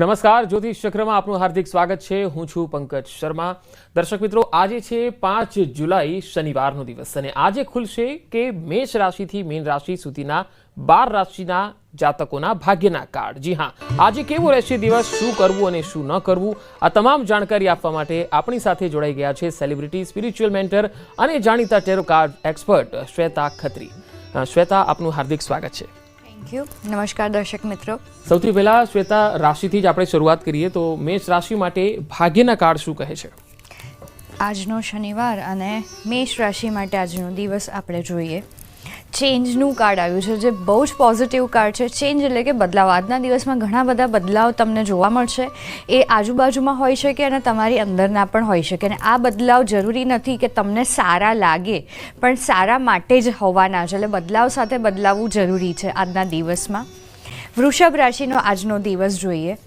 નમસ્કાર, જ્યોતિષ ચક્રમાં આપનું હાર્દિક સ્વાગત છે। હું છું પંકજ શર્મા। દર્શક મિત્રો, આજે છે 5 જુલાઈ, શનિવારનો દિવસ અને આજે ખુલશે કે મેષ રાશિથી મીન રાશિ સુધીના 12 રાશિના જાતકોના ભાગ્યના કાર્ડ। જી હા, આજે કેવો રહેશે દિવસ, શું કરવું અને શું ન કરવું, આ તમામ જાણકારી આપવા માટે આપણી સાથે જોડાઈ ગયા છે સેલિબ્રિટી, સ્પિરિચ્યુઅલ મેન્ટર અને જાણીતા ટેરો કાર્ડ એક્સપર્ટ શ્વેતા ખત્રી। શ્વેતા, આપનું હાર્દિક સ્વાગત છે। Thank you. નમસ્કાર દર્શક મિત્રો। સૌથી પહેલા શ્વેતા, રાશિથી જ આપણે શરૂઆત કરીએ તો મેષ રાશિ માટે ભાગ્યના કાર્ડ શું કહે છે? આજનો શનિવાર અને મેષ રાશિ માટે આજનો દિવસ આપણે જોઈએ। ચેન્જનું કાર્ડ આવ્યું છે, જે બહુ જ પોઝિટિવ કાર્ડ છે। ચેન્જ એટલે કે બદલાવ। આજના દિવસમાં ઘણા બધા બદલાવ તમને જોવા મળશે। એ આજુબાજુમાં હોઈ શકે અને તમારી અંદરના પણ હોઈ શકે। અને આ બદલાવ જરૂરી નથી કે તમને સારા લાગે, પણ સારા માટે જ હોવાના છે। એટલે બદલાવ સાથે બદલાવવું જરૂરી છે આજના દિવસમાં। વૃષભ રાશિનો આજનો દિવસ જોઈએ,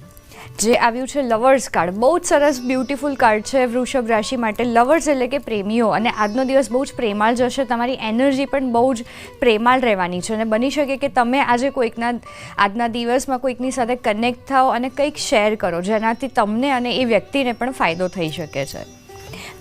જે આવ્યું છે લવર્સ કાર્ડ। બહુ જ સરસ બ્યુટીફુલ કાર્ડ છે વૃષભ રાશિ માટે। લવર્સ એટલે કે પ્રેમીઓ, અને આજનો દિવસ બહુ જ પ્રેમાળ જશે। તમારી એનર્જી પણ બહુ જ પ્રેમાળ રહેવાની છે અને બની શકે કે તમે આજે આજના દિવસમાં કોઈકની સાથે કનેક્ટ થાઓ અને કંઈક શેર કરો, જેનાથી તમને અને એ વ્યક્તિને પણ ફાયદો થઈ શકે છે।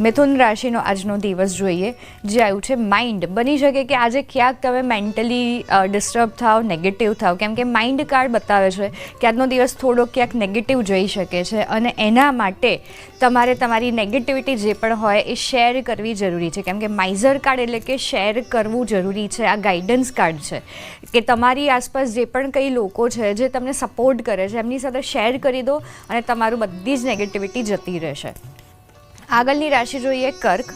મિથુન રાશિનો આજનો દિવસ જોઈએ, જે આવ્યું છે માઇન્ડ। બની શકે કે આજે ક્યાંક તમે મેન્ટલી ડિસ્ટર્બ થાવ, નેગેટિવ થાવ, કેમ કે માઇન્ડ કાર્ડ બતાવે છે કે આજનો દિવસ થોડો ક્યાંક નેગેટિવ જઈ શકે છે અને એના માટે તમારે તમારી નેગેટિવિટી જે પણ હોય એ શેર કરવી જરૂરી છે। કેમ કે માઇઝર કાર્ડ એટલે કે શેર કરવું જરૂરી છે। આ ગાઈડન્સ કાર્ડ છે કે તમારી આસપાસ જે પણ કંઈ લોકો છે જે તમને સપોર્ટ કરે છે, એમની સાથે શેર કરી દો અને તમારું બધી જ નેગેટિવિટી જતી રહેશે। આગળની રાશિ જોઈએ કર્ક।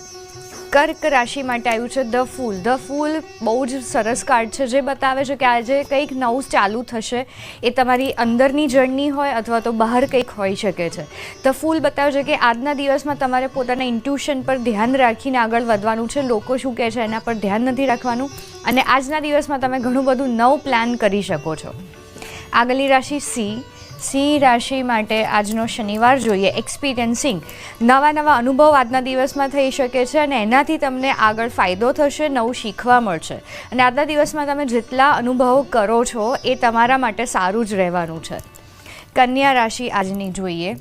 કર્ક રાશિ માટે આવ્યું છે ધ ફૂલ। ધ ફૂલ બહુ જ સરસ કાર્ડ છે, જે બતાવે છે કે આજે કંઈક નવું ચાલુ થશે। એ તમારી અંદરની જર્ની હોય અથવા તો બહાર કંઈક હોઈ શકે છે। ધ ફૂલ બતાવે છે કે આજના દિવસમાં તમારે પોતાના ઇન્ટ્યુશન પર ધ્યાન રાખીને આગળ વધવાનું છે। લોકો શું કહે છે એના પર ધ્યાન નથી રાખવાનું અને આજના દિવસમાં તમે ઘણું બધું નવું પ્લાન કરી શકો છો। આગળની રાશિ સિંહ રાશિ માટે આજનો શનિવાર જોઈએ, એક્સપિરિયન્સિંગ। નવા અનુભવ આજના દિવસમાં થઈ શકે છે અને એનાથી તમને આગળ ફાયદો થશે, નવું શીખવા મળશે અને આજના દિવસમાં તમે જેટલા અનુભવો કરો છો એ તમારા માટે સારું જ રહેવાનું છે। કન્યા રાશિ આજની જોઈએ,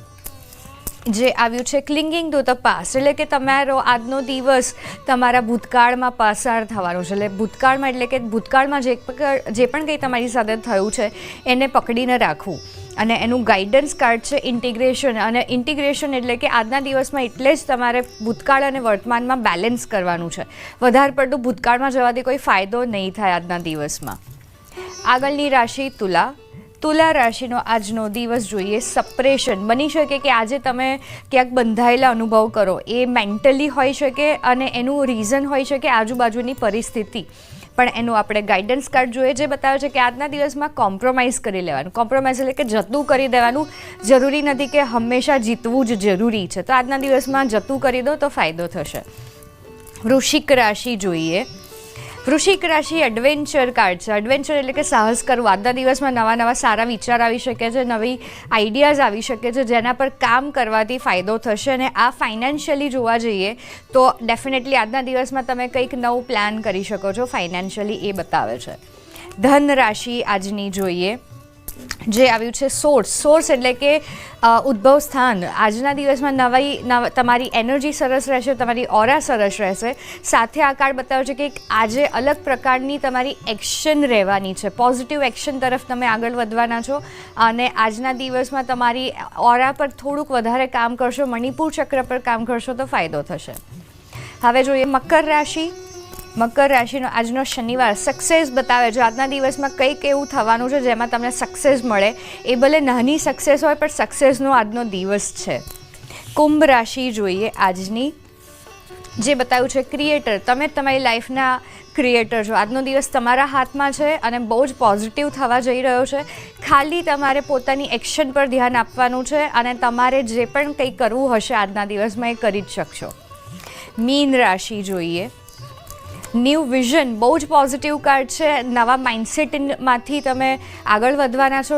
જે આવ્યું છે ક્લિંગિંગ ટુ ધ પાસ્ટ। એટલે કે તમારો આજનો દિવસ તમારા ભૂતકાળમાં પસાર થવાનો છે। એટલે ભૂતકાળમાં એટલે કે ભૂતકાળમાં જે પણ કંઈ તમારી સાથે થયું છે એને પકડીને રાખવું અને એનું ગાઈડન્સ કાર્ડ છે ઇન્ટિગ્રેશન। અને ઇન્ટિગ્રેશન એટલે કે આજના દિવસમાં એટલે જ તમારે ભૂતકાળ અને વર્તમાનમાં બેલેન્સ કરવાનું છે। વધારે પડતું ભૂતકાળમાં જવાથી કોઈ ફાયદો નહીં થાય આજના દિવસમાં। આગળની રાશિ તુલા રાશિનો આજનો દિવસ જોઈએ, સપરેશન। બની શકે કે આજે તમે ક્યાંક બંધાયેલા અનુભવ કરો, એ મેન્ટલી હોઈ શકે અને એનું રીઝન હોઈ શકે આજુબાજુની પરિસ્થિતિ, પણ એનું આપણે ગાઈડન્સ કાર્ડ જોઈએ, જે બતાવે છે કે આજના દિવસમાં કોમ્પ્રોમાઇઝ કરી લેવાનું। કોમ્પ્રોમાઇઝ એટલે કે જતું કરી દેવાનું। જરૂરી નથી કે હંમેશા જીતવું જ જરૂરી છે, તો આજના દિવસમાં જતું કરી દો તો ફાયદો થશે। વૃશ્ચિક રાશિ જોઈએ, વૃશ્ચિક રાશિ એડવેન્ચર કાર્ડ છે। એડવેન્ચર એટલે કે સાહસ કરવું। આજના દિવસમાં નવા સારા વિચાર આવી શકે છે, નવી આઈડિયાઝ આવી શકે છે, જેના પર કામ કરવાથી ફાયદો થશે। અને આ ફાઇનાન્શિયલી જોવા જઈએ તો ડેફિનેટલી આજના દિવસમાં તમે કંઈક નવું પ્લાન કરી શકો છો ફાઇનાન્શિયલી, એ બતાવે છે। ધન રાશિ આજની જોઈએ, જે આવ્યું છે સોર્સ એટલે કે ઉદ્ભવ સ્થાન। આજના દિવસમાં તમારી એનર્જી સરસ રહેશે, તમારી ઓરા સરસ રહેશે। સાથે આ કાર્ડ બતાવે છે કે આજે અલગ પ્રકારની તમારી એક્શન રહેવાની છે, પોઝિટિવ એક્શન તરફ તમે આગળ વધવાના છો અને આજના દિવસમાં તમારી ઓરા પર થોડુંક વધારે કામ કરશો, મણિપુર ચક્ર પર કામ કરશો તો ફાયદો થશે। હવે જોઈએ મકર રાશિ। મકર રાશિનો આજનો શનિવાર સક્સેસ બતાવે છે। આજના દિવસમાં કંઈક એવું થવાનું છે જેમાં તમને સક્સેસ મળે, એ ભલે નાની સક્સેસ હોય પણ સક્સેસનો આજનો દિવસ છે। કુંભ રાશિ જોઈએ આજની, જે બતાવ્યું છે ક્રિએટર। તમે તમારી લાઈફના ક્રિએટર છો। આજનો દિવસ તમારા હાથમાં છે અને બહુ જ પોઝિટિવ થવા જઈ રહ્યો છે। ખાલી તમારે પોતાની એક્શન પર ધ્યાન આપવાનું છે અને તમારે જે પણ કંઈ કરવું હશે આજના દિવસમાં એ કરી જ શકશો। મીન રાશિ જોઈએ, ન્યૂ વિઝન। બહુ જ પોઝિટિવ કાર્ડ છે। નવા માઇન્ડસેટમાંથી તમે આગળ વધવાના છો।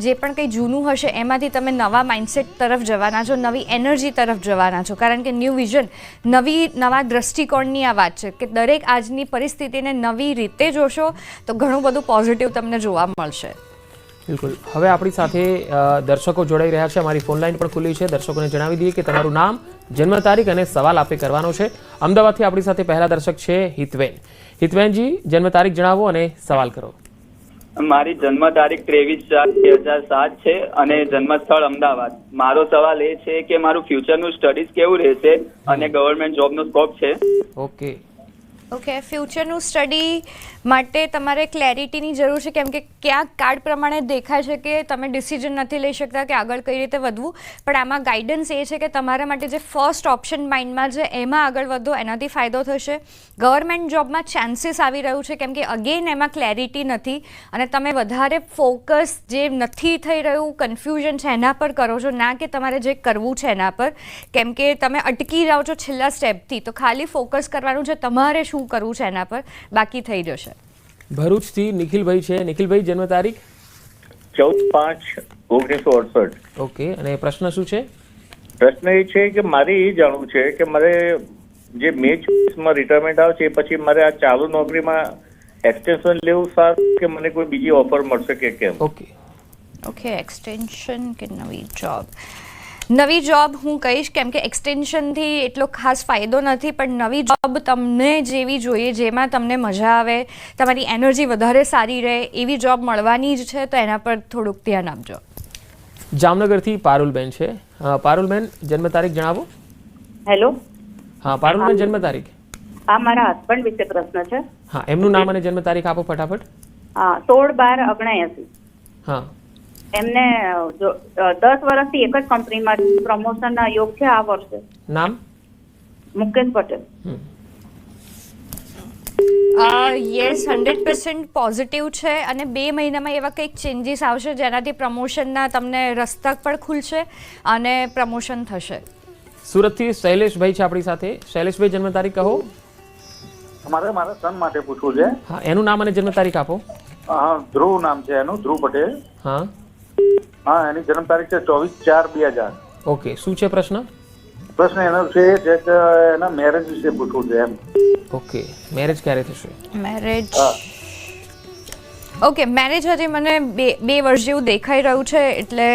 જે પણ કંઈ જૂનું હશે એમાંથી તમે નવા માઇન્ડસેટ તરફ જવાના છો, નવી એનર્જી તરફ જવાના છો, કારણ કે ન્યૂ વિઝન નવા દૃષ્ટિકોણની આ વાત છે કે દરેક આજની પરિસ્થિતિને નવી રીતે જોશો તો ઘણું બધું પોઝિટિવ તમને જોવા મળશે। બિલકુલ. હવે આપણી સાથે દર્શકો જોડાઈ રહ્યા છે. અમારી ફોન લાઈન પણ ખુલ્લી છે. દર્શકોને જણાવી દઈએ કે તમારું નામ, જન્મ તારીખ અને સવાલ આપે કરવાનો છે. અમદાવાદથી આપણી સાથે પહેલા દર્શક છે હિતવેન. હિતવેનજી, જન્મ તારીખ જણાવો અને સવાલ કરો. મારી જન્મ તારીખ 23/4/2007 છે અને જન્મ સ્થળ અમદાવાદ. મારો સવાલ એ છે કે મારું ફ્યુચરનું સ્ટડીઝ કેવું રહેશે અને ગવર્મેન્ટ જોબનો સ્કોપ છે. ઓકે, ફ્યુચરનું સ્ટડી માટે તમારે ક્લેરિટીની જરૂર છે, કેમ કે ક્યાંક કાર્ડ પ્રમાણે દેખાય છે કે તમે ડિસિઝન નથી લઈ શકતા કે આગળ કઈ રીતે વધવું. પણ આમાં ગાઈડન્સ એ છે કે તમારા માટે જે ફર્સ્ટ ઓપ્શન માઇન્ડમાં છે એમાં આગળ વધો, એનાથી ફાયદો થશે. ગવર્મેન્ટ જોબમાં ચાન્સીસ આવી રહ્યું છે, કેમ કે અગેન એમાં ક્લેરિટી નથી અને તમે વધારે ફોકસ જે નથી થઈ રહ્યું, કન્ફ્યુઝન છે એના પર કરો છો, ના કે તમારે જે કરવું છે એના પર, કેમ કે તમે અટકી જાઓ છો છેલ્લા સ્ટેપથી. તો ખાલી ફોકસ કરવાનું છે તમારે શું કરવું છે એના પર, બાકી થઈ જશે. ભરૂચથી નિખિલભાઈ છે. નિખિલભાઈ, જન્મ તારીખ 14/5/1968. ઓકે, અને પ્રશ્ન શું છે? પ્રશ્ન એ છે કે મારે એ જાણવું છે કે મારે જે મે 24માં રિટાયરમેન્ટ આવે છે એ પછી મારે આ ચાલુ નોકરીમાં એક્સટેન્શન લેવું સારું કે મને કોઈ બીજી ઓફર મળશે કે કેમ? ઓકે, એક્સટેન્શન કે નવી જોબ? નવી જોબ હું કહીશ, કેમ કે એક્સટેન્શનથી એટલો ખાસ ફાયદો નથી, પણ નવી જોબ તમને જેવી જોઈએ, જેમાં તમને મજા આવે, તમારી એનર્જી વધારે સારી રહે એવી જોબ મળવાની જ છે, તો એના પર થોડુંક ધ્યાન આપજો. જામનગરથી પારુલબેન છે. પારુલબેન, જન્મ તારીખ જણાવો. હેલો. હા પારુલબેન, જન્મ તારીખ. હા, મારા હસબન્ડ વિશે પ્રશ્ન છે. હા, એમનું નામ અને જન્મ તારીખ આપો ફટાફટ. હા, 16/12/79. હા, એમને 10 વર્ષથી એક જ કંપનીમાં પ્રમોશનના યોગ છે આ વર્ષે. નામ? મુકેશ પટેલ. યસ, 100% પોઝિટિવ છે અને 2 મહિનામાં એવા કંઈક ચેન્જીસ આવશે જેનાથી પ્રમોશનના તમને રસ્તા પણ ખુલશે અને પ્રમોશન થશે. સુરતથી શૈલેષભાઈ છે આપણી સાથે. શૈલેષભાઈ, જન્મ તારીખ કહો. મારા સન માટે પૂછવું છે. હા, એનું નામ અને જન્મ તારીખ આપો. ધ્રુવ નામ છે એનું, ધ્રુવ પટેલ. હા, એની જન્મ તારીખ છે 24/4/2000. ઓકે, શું છે પ્રશ્ન? પ્રશ્ન એનો છે કે એના મેરેજ વિશે પૂછવું છે એમ. ઓકે, મેરેજ ક્યારે થશે? ઓકે, મેરેજ હજી મને 2 વર્ષ જેવું દેખાઈ રહ્યું છે, એટલે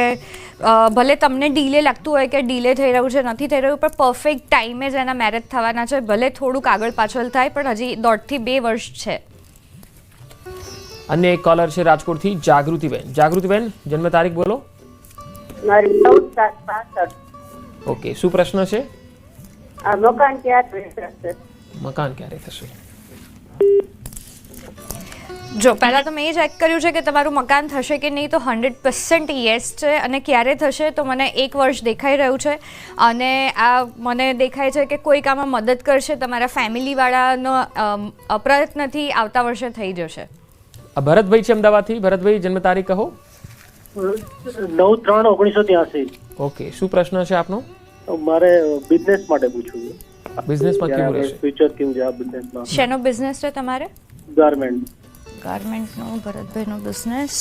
ભલે તમને ડીલે લાગતું હોય કે ડીલે થઈ રહ્યું છે, નથી થઈ રહ્યું, પણ પરફેક્ટ ટાઈમે જ એના મેરેજ થવાના છે. ભલે થોડુંક આગળ પાછળ થાય, પણ હજી 1.5 થી 2 વર્ષ છે. અન્ય એક કોલર છે રાજકોટથી, જાગૃતિબેન. જાગૃતિબેન, જન્મ તારીખ બોલો. મારી 14/7/65. ઓકે, શું પ્રશ્ન છે? મકાન ક્યારે થશે? મકાન ક્યારે થશે? જો પહેલાં તો મેં એ ચેક કર્યું છે કે તમારું મકાન થશે કે નહીં, તો 100% યસ છે. અને ક્યારે થશે તો મને 1 વર્ષ દેખાઈ રહ્યું છે, અને આ મને દેખાય છે કે કોઈક આમાં મદદ કરશે, તમારા ફેમિલીવાળાનો પ્રયત્નથી આવતા વર્ષે થઈ જશે. ભરતભાઈ છે અમદાવાદથી. ભરતભાઈ, જન્મ તારીખ કહો. 9/3/1983. ઓકે, શું પ્રશ્ન છે આપનો? મારે બિઝનેસ માટે પૂછવું છે. બિઝનેસમાં કેવું રહેશે? ફ્યુચર કેવું છે આ બિઝનેસમાં? શેનો બિઝનેસ છે તમારે? ગાર્મેન્ટનો. ભરતભાઈનો બિઝનેસ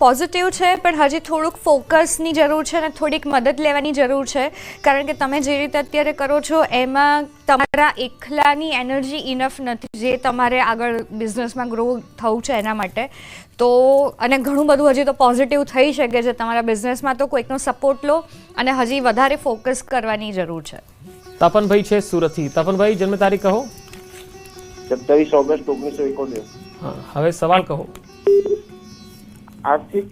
પોઝિટિવ છે, પણ હજી થોડુંક ફોકસની જરૂર છે અને થોડીક મદદ લેવાની જરૂર છે, કારણ કે તમે જે રીતે અત્યારે કરો છો એમાં તમારા એકલાની એનર્જી ઇનફ નથી, જે તમારે આગળ બિઝનેસમાં ગ્રો થવું છે એના માટે. તો અને ઘણું બધું હજી તો પોઝિટિવ થઈ શકે છે તમારા બિઝનેસમાં, તો કોઈકનો સપોર્ટ લો અને હજી વધારે ફોકસ કરવાની જરૂર છે. તપનભાઈ છે સુરતથી. તપનભાઈ, જન્મ તારીખ કહો. 27 ઓગસ્ટ 1971. હા, હવે સવાલ કહો. આર્થિક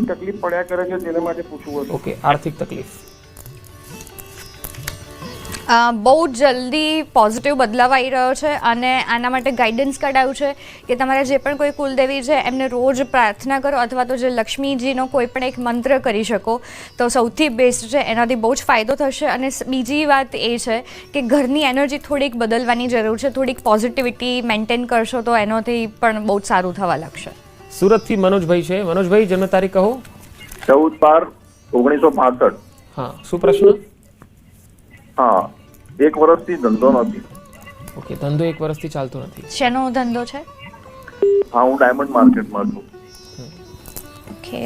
તકલીફ પડ્યા કરે છે તેના માટે પૂછવું હતું. ઓકે, આર્થિક તકલીફ. બહુ જલ્દી પોઝિટિવ બદલાવ આવી રહ્યો છે અને આના માટે ગાઈડન્સ કાર્ડ આવ્યું છે કે તમારા જે પણ કોઈ કુલદેવી છે એમને રોજ પ્રાર્થના કરો, અથવા તો જે લક્ષ્મીજીનો કોઈ પણ એક મંત્ર કરી શકો તો સૌથી બેસ્ટ છે. એનાથી બહુ જ ફાયદો થશે. અને બીજી વાત એ છે કે ઘરની એનર્જી થોડીક બદલવાની જરૂર છે. થોડીક પોઝિટિવિટી મેન્ટેન કરશો તો એનાથી પણ બહુ જ સારું થવા લાગશે. સુરતથી મનોજભાઈ છે. મનોજભાઈ, જન્મ તારીખ કહો. 14/12/1965. હા, શું પ્રશ્ન? 1 વર્ષથી ધંધો નથી. ઓકે, ધંધો 1 વર્ષથી ચાલતો નથી. શેનો ધંધો છે? હું ડાયમંડ માર્કેટમાં છું. ઓકે,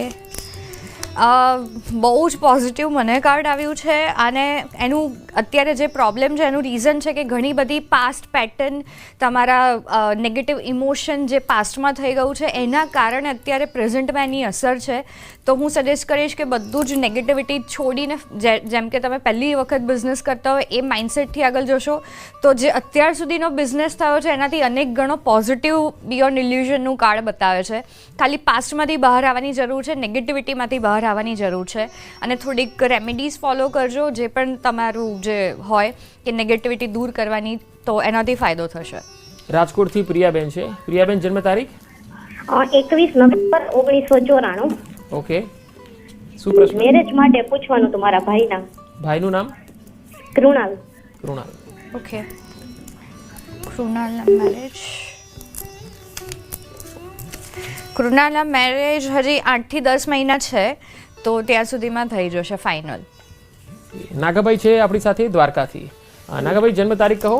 બહુ જ પોઝિટિવ મને કાર્ડ આવ્યું છે અને એનું અત્યારે જે પ્રોબ્લેમ છે એનું રીઝન છે કે ઘણી બધી પાસ્ટ પેટર્ન તમારા નેગેટિવ ઇમોશન જે પાસ્ટમાં થઈ ગયું છે એના કારણે અત્યારે પ્રેઝન્ટમાં એની અસર છે. તો હું સજેસ્ટ કરીશ કે બધું જ નેગેટિવિટી છોડીને જેમ કે તમે પહેલી વખત બિઝનેસ કરતા હોય એ માઇન્ડસેટથી આગળ જશો તો જે અત્યાર સુધીનો બિઝનેસ થયો છે એનાથી અનેક ગણો પોઝિટિવ બિયોન્ડ ઇલ્યુઝનનું કાર્ડ બતાવે છે. ખાલી પાસ્ટમાંથી બહાર આવવાની જરૂર છે, નેગેટિવિટીમાંથી બહાર આવવાની જરૂર છે અને થોડીક રેમેડીઝ ફોલો કરજો જે પણ તમારું જે હોય કે નેગેટિવિટી દૂર કરવાની, તો એનાથી ફાયદો થશે. રાજકોટથી પ્રિયાબેન છે. પ્રિયાબેન જન્મ તારીખ 21 નવેમ્બર 1994. ઓકે, શું પ્રશ્ન? મેરેજ માટે પૂછવાનું હતું મારા ભાઈના. ભાઈનું નામ? કૃણાલ. કૃણાલ. ઓકે, કૃણાલના મેરેજ હજી 8 થી 10 મહિના છે તો ત્યાં સુધીમાં થઈ જશે ફાઇનલ. નાગાભાઈ છે આપણી સાથે દ્વારકાથી. નાગાભાઈ જન્મ તારીખ કહો.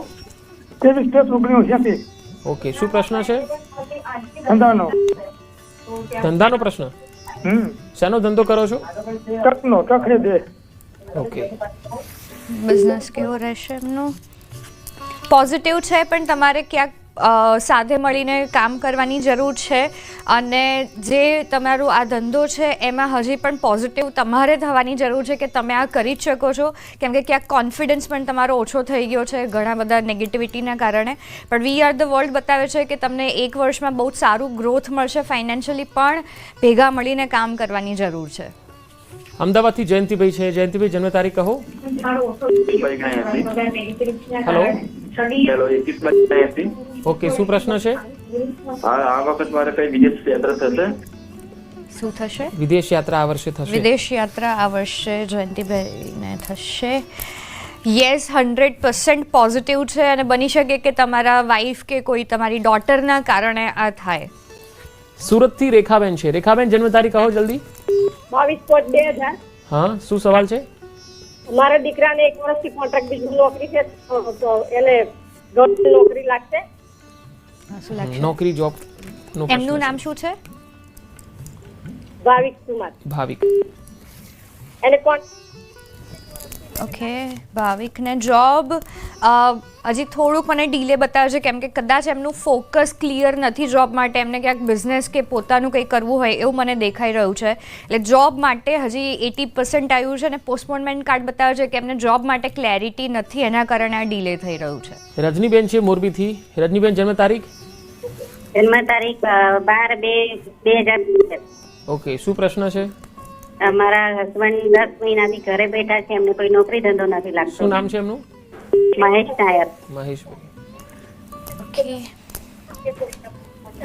23/10/1986. ઓકે, શું પ્રશ્ન છે? ધંધાનો. ધંધાનો પ્રશ્ન? શાનો ધંધો કરો છો? ટ્રકનો, ટ્રક દે. ઓકે, બિઝનેસ કેવો રહેશે એમનો? પોઝિટિવ છે પણ તમારે ક્યાંક સાથે મળીને કામ કરવાની જરૂર છે અને જે તમારું આ ધંધો છે એમાં હજી પણ પોઝિટિવ તમારે થવાની જરૂર છે કે તમે આ કરી જ શકો છો, કેમ કે ક્યાંક કોન્ફિડન્સ પણ તમારો ઓછો થઈ ગયો છે ઘણા બધા નેગેટિવિટીના કારણે. પણ વી આર ધ વર્લ્ડ બતાવે છે કે તમને 1 વર્ષમાં બહુ સારું ગ્રોથ મળશે, ફાઇનાન્શિયલી પણ ભેગા મળીને કામ કરવાની જરૂર છે. અમદાવાદથી જયંતિભાઈ છે. જયંતિભાઈ જન્મ તારીખ કહો. હેલો. ઓકે, શું પ્રશ્ન છે? આ વખત મારે કઈ વિદેશ યાત્રા થશે? શું થશે? વિદેશ યાત્રા આ વર્ષે થશે. વિદેશ યાત્રા આ વર્ષે જયંતિભાઈને થશે. યસ, 100% પોઝિટિવ છે અને બની શકે કે તમારા વાઈફ કે કોઈ તમારી ડોટરના કારણે આ થાય. સુરતથી રેખાબેન છે. રેખાબેન જન્મ તારીખ કહો જલ્દી. 22/2000. હા, શું સવાલ છે? મારા દીકરાને 1 વર્ષથી કોન્ટ્રાક્ટ બેઝ નોકરી છે તો એને ગવર્મેન્ટ નોકરી લાગશે. શું લાગશે? નોકરી, જોબ. એમનું નામ શું છે? ભાવિક કુમાર. ભાવિક. એને કોણ? ઓકે, ભાવિકને જોબ હજી થોડુંક મને ડીલે બતાવે છે કેમ કે કદાચ એમનું ફોકસ ક્લિયર નથી જોબ માટે. એમને ક્યાંક બિઝનેસ કે પોતાનું કંઈ કરવું હોય એવું મને દેખાઈ રહ્યું છે. એટલે જોબ માટે હજી 80% આવ્યું છે અને પોસ્ટપોનમેન્ટ કાર્ડ બતાવે છે કે એમને જોબ માટે ક્લેરિટી નથી, એના કારણે આ ડીલે થઈ રહ્યું છે. રજનીબેન છે મોરબીથી. રજનીબેન જન્મ તારીખ? જન્મ તારીખ 12/2/2000. ઓકે, શું પ્રશ્ન છે? મારા હસબન્ડ 10 મહિનાથી ઘરે બેઠા છે, એમને કોઈ નોકરી ધંધો નથી લાગતો. શું નામ છે એમનું? મહેશ નાયર. મહેશભાઈ.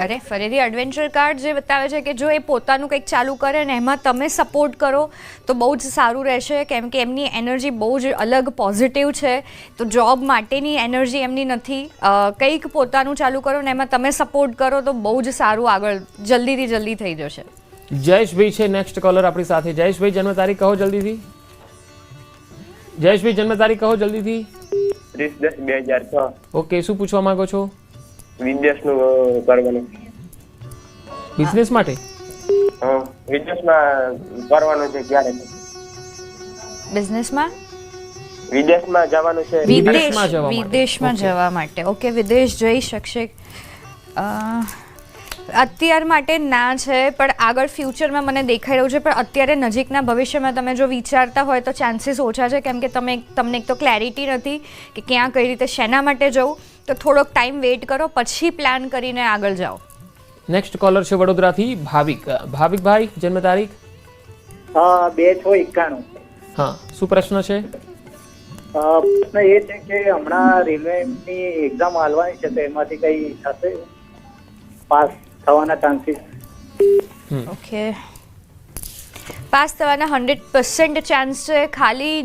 અરે ફરીથી એડવેન્ચર કાર્ડ જે બતાવે છે કે જો એ પોતાનું કંઈક ચાલુ કરે ને એમાં તમે સપોર્ટ કરો તો બહુ જ સારું રહેશે, કેમ કે એમની એનર્જી બહુ જ અલગ પોઝિટિવ છે. તો જોબ માટેની એનર્જી એમની નથી. કંઈક પોતાનું ચાલુ કરો ને એમાં તમે સપોર્ટ કરો તો બહુ જ સારું આગળ જલ્દી થઈ જશે. જયેશભાઈ છે નેક્સ્ટ કોલર આપણી સાથે. જયેશભાઈ જન્મ તારીખ કહો જલ્દીથી. જયેશભાઈ જન્મ તારીખ કહો જલ્દીથી. 30/10/2006. ઓકે, શું પૂછવા માંગો છો? વિદેશનું કરવાનું. બિઝનેસ માટે? હા, વિદેશમાં કરવાનું છે. ક્યારે? બિઝનેસમાં વિદેશમાં જવાનું છે. વિદેશમાં જવા માટે. ઓકે, વિદેશ જઈ શકશે. અત્યાર માટે ના છે પણ આગળ ફ્યુચરમાં મને દેખાઈ રહ્યું છે. પણ અત્યારે નજીકના ભવિષ્યમાં તમે જો વિચારતા હોય તો ચાન્સીસ ઓછા છે, કેમ કે તમને એક તો ક્લેરિટી નથી કે ક્યાં કઈ રીતે શેના માટે જવું. તો થોડોક ટાઈમ વેઇટ કરો, પછી પ્લાન કરીને આગળ જાઓ. નેક્સ્ટ કોલર છે વડોદરાથી ભાવિક. ભાવિકભાઈ જન્મ તારીખ? 2/6/91. હા, શું પ્રશ્ન છે? પ્રશ્ન એ છે કે હમણાં રેલવેની એક્ઝામ આલવાની છે તો એમાંથી કઈ થશે પાસ થવાના ચાન્સીસ? ઓકે, પાસ થવાના 100% ચાન્સ છે. ખાલી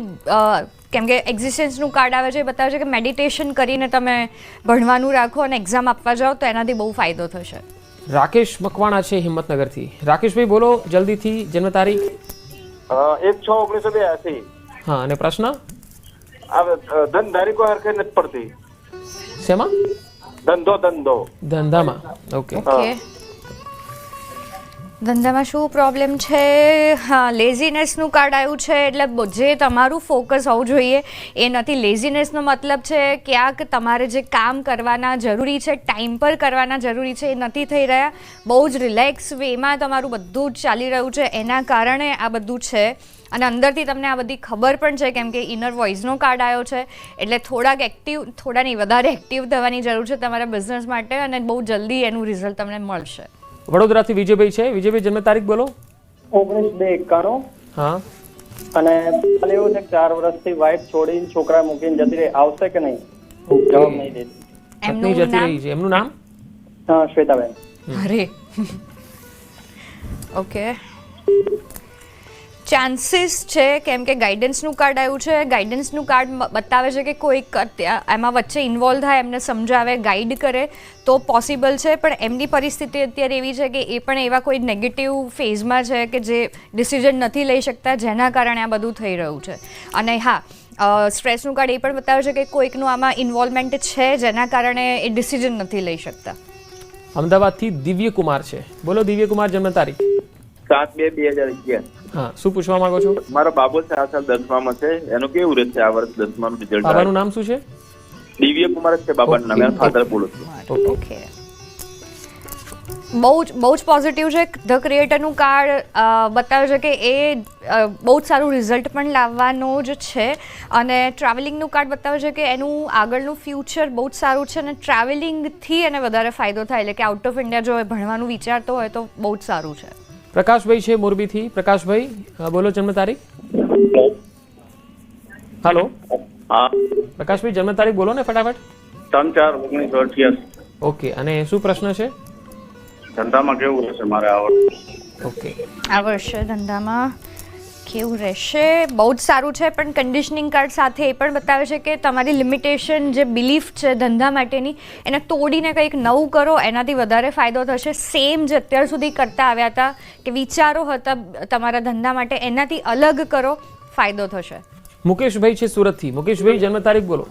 કેમ કે એક્ઝિસ્ટન્સનું કાર્ડ આવે છે, બતાવે છે કે મેડિટેશન કરીને તમે ભણવાનું રાખો અને એક્ઝામ આપવા જાઓ તો એનાથી બહુ ફાયદો થશે. રાકેશ મકવાણા છે હિંમતનગરથી. રાકેશભાઈ બોલો જલ્દીથી. જન્મ તારીખ? 1/6/1982. હા, અને પ્રશ્ન? ધંધારી કોઈ હરખે નથી પડતી. શેમાં? ધંધો. ધંધામાં. ઓકે. ધંધામાં શું પ્રોબ્લેમ છે? હા, લેઝીનેસનું કાર્ડ આવ્યું છે, એટલે જે તમારું ફોકસ હોવું જોઈએ એ નથી. લેઝીનેસનો મતલબ છે ક્યાંક તમારે જે કામ કરવાના જરૂરી છે, ટાઈમ પર કરવાના જરૂરી છે, એ નથી થઈ રહ્યા. બહુ જ રિલેક્સ વેમાં તમારું બધું જ ચાલી રહ્યું છે, એના કારણે આ બધું છે. અને અંદરથી તમને આ બધી ખબર પણ છે, કેમ કે ઇનર વોઇસનો કાર્ડ આવ્યો છે, એટલે થોડા નહીં વધારે એક્ટિવ થવાની જરૂર છે તમારા બિઝનેસ માટે, અને બહુ જલ્દી એનું રિઝલ્ટ તમને મળશે. વડોદરાથી વિજયભાઈ છે. વિજયભાઈ, જન્મ તારીખ બોલો. 19/2/91. હા. અને એવું છે કે 4 વર્ષથી વાઇફ છોડીને છોકરા મૂકીને જતી રહી, આવશે કે નહીં? જવાબ નહીં દેતી. પત્ની જતી રહી છે, એમનું નામ? હા, શ્વેતાબેન. અરે ઓકે, ચાન્સીસ છે, કેમ કે ગાઈડન્સનું કાર્ડ આવ્યું છે. ગાઈડન્સનું કાર્ડ બતાવે છે કે કોઈક એમાં વચ્ચે ઇન્વોલ્વ થાય, એમને સમજાવે, ગાઈડ કરે તો પોસિબલ છે. પણ એમની પરિસ્થિતિ અત્યારે એવી છે કે એ પણ એવા કોઈ નેગેટિવ ફેઝમાં છે કે જે ડિસિઝન નથી લઈ શકતા, જેના કારણે આ બધું થઈ રહ્યું છે. અને હા, સ્ટ્રેસનું કાર્ડ એ પણ બતાવે છે કે કોઈકનું આમાં ઇન્વોલ્વમેન્ટ છે, જેના કારણે એ ડિસિઝન નથી લઈ શકતા. અમદાવાદથી દિવ્યકુમાર છે. બોલો દિવ્યકુમાર, જન્મ તારીખ? 7/2/2011. હા, શું પૂછવા માંગો છો? મારો બાબો છે, આ સાલ 10માં છે, એનું કેવું રહેશે આ વર્ષ 10માનું રિઝલ્ટ? બાબાનું નામ શું છે? દિવ્ય કુમાર છે બાબાનું નામ, એના ફાધર બોલું છું. ઓકે, બહુ જ પોઝિટિવ છે. ધ ક્રિએટરનું કાર્ડ બતાવે છે કે એ બહુ જ સારું રિઝલ્ટ પણ લાવવાનો જ છે. અને ટ્રાવેલિંગનું કાર્ડ બતાવે છે કે એનું આગળનું ફ્યુચર બહુ જ સારું છે, અને ટ્રાવેલિંગથી એને વધારે ફાયદો થાય, એટલે કે આઉટ ઓફ ઇન્ડિયા જો એ ભણવાનું વિચારતો હોય તો બહુ જ સારું છે. પ્રકાશભાઈ છે મોરબીથી. પ્રકાશભાઈ, બોલો જન્મ તારીખ? હાલો. હા પ્રકાશભાઈ, જન્મ તારીખ બોલો ને ફટાફટ. 3/4/1988. ઓકે, અને શું પ્રશ્ન છે? ધંધામાં કેવું રહેશે મારે આ વર્ષે? ઓકે, આ વર્ષે ધંધામાં કેવું રહેશે? બહુ જ સારું છે. પણ કન્ડિશનિંગ કાર્ડ સાથે એ પણ બતાવે છે કે તમારી લિમિટેશન જે બિલીફ છે ધંધા માટેની, એને તોડીને કંઈક નવું કરો, એનાથી વધારે ફાયદો થશે. સેમ જે અત્યાર સુધી કરતા આવ્યા હતા કે વિચારો હતા તમારા ધંધા માટે, એનાથી અલગ કરો, ફાયદો થશે. મુકેશભાઈ છે સુરતથી. મુકેશભાઈ, જન્મ તારીખ બોલો.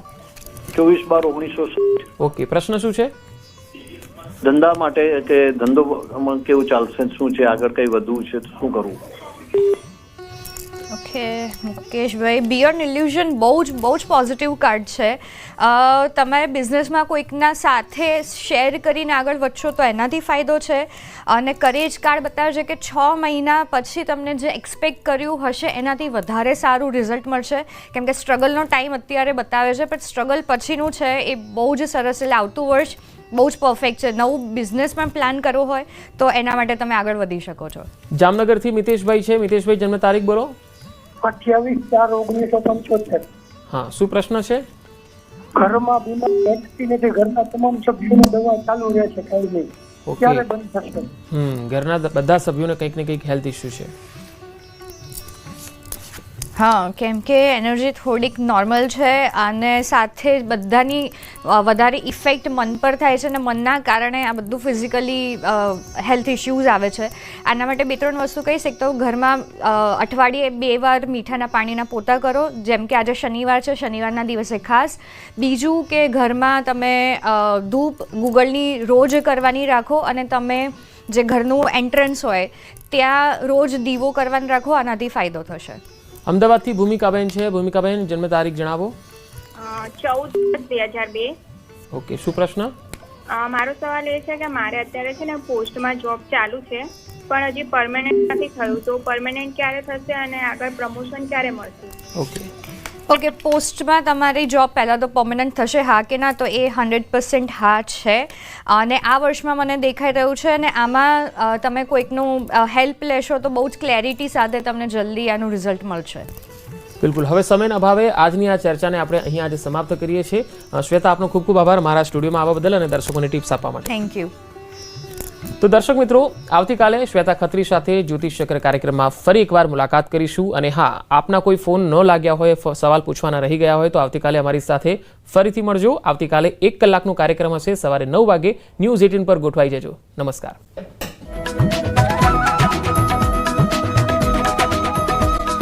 24/12/1960. ઓકે, પ્રશ્ન શું છે? ધંધા માટે કે ધંધો કેવું ચાલશે, શું છે આગળ, કઈ વધવું છે, શું કરવું? ઓકે મુકેશભાઈ, બિયોન્ડ ઇલ્યુઝન બહુ જ પોઝિટિવ કાર્ડ છે. તમારે બિઝનેસમાં કોઈકના સાથે શેર કરીને આગળ વધશો તો એનાથી ફાયદો છે. અને કરેજ કાર્ડ બતાવે છે કે 6 મહિના પછી તમને જે એક્સપેક્ટ કર્યું હશે એનાથી વધારે સારું રિઝલ્ટ મળશે. કેમ કે સ્ટ્રગલનો ટાઈમ અત્યારે બતાવે છે, પણ સ્ટ્રગલ પછીનું છે એ બહુ જ સરસ. એટલે આવતું વર્ષ બહુ જ પરફેક્ટ છે. નવું બિઝનેસ પણ પ્લાન કરવો હોય તો એના માટે તમે આગળ વધી શકો છો. જામનગરથી મિતેશભાઈ છે. મિતેશભાઈ, જન્મ તારીખ બોલો. 28/4/1975. હા, શું પ્રશ્ન છે? ઘરમાં બીમાર વ્યક્તિને જે ઘરના તમામ સભ્યોની દવા ચાલુ રહેશે, કઈ નહીં, ક્યારે બંધ થશે? ઘરના બધા સભ્યોને કંઈક ને કંઈક હેલ્થ ઇસ્યુ છે. હા, કેમ કે એનર્જી થોડીક નોર્મલ છે, અને સાથે બધાની વધારે ઇફેક્ટ મન પર થાય છે, અને મનના કારણે આ બધું ફિઝિકલી હેલ્થ ઇશ્યુઝ આવે છે. આના માટે 2-3 વસ્તુ કહીશ. એક તો ઘરમાં અઠવાડિયે 2 વાર મીઠાના પાણીના પોતા કરો, જેમ કે આજે શનિવાર છે, શનિવારના દિવસે ખાસ. બીજું કે ઘરમાં તમે ધૂપ ગૂગળની રોજ કરવાની રાખો, અને તમે જે ઘરનું એન્ટ્રન્સ હોય ત્યાં રોજ દીવો કરવાનું રાખો, આનાથી ફાયદો થશે. અમદાવાદથી ભૂમિકાબેન છે. ભૂમિકાબેન, જન્મ તારીખ જણાવો. 14/10/2002. ઓકે, શું પ્રશ્ન? મારો સવાલ એ છે કે મારે અત્યારે છે ને પોસ્ટમાં જોબ ચાલુ છે, પણ હજી પરમેનન્ટ નથી થયું, તો પરમેનન્ટ ક્યારે થશે અને આગળ પ્રમોશન ક્યારે મળશે? ઓકે, પોસ્ટમાં તમારી જોબ પહેલાં તો પરમનન્ટ થશે, હા કે ના? તો એ 100% હા છે. અને આ વર્ષમાં મને દેખાઈ રહ્યું છે, અને આમાં તમે કોઈકનું હેલ્પ લેશો તો બહુ જ ક્લેરિટી સાથે તમને જલ્દી આનું રિઝલ્ટ મળશે. બિલકુલ. હવે સમયના અભાવે આજની આ ચર્ચાને આપણે અહીં આજે સમાપ્ત કરીએ છીએ. શ્વેતા, આપનો ખૂબ ખૂબ આભાર મારા સ્ટુડિયોમાં આવવા બદલ અને દર્શકોને ટિપ્સ આપવા માટે. Thank you. તો દર્શક મિત્રો, આવતીકાલે શ્વેતા ખત્રી સાથે જ્યોતિષ ચક્ર કાર્યક્રમમાં ફરી એકવાર મુલાકાત કરીશું. અને હા, આપના કોઈ ફોન ન લાગ્યા હોય, સવાલ પૂછવાના રહી ગયા હોય તો આવતીકાલે અમારી સાથે ફરીથી મળજો. આવતીકાલે 1 કલાકનો કાર્યક્રમ હશે. સવારે 9 વાગે ન્યૂઝ 18 પર ગોઠવાઈ જજો. નમસ્કાર.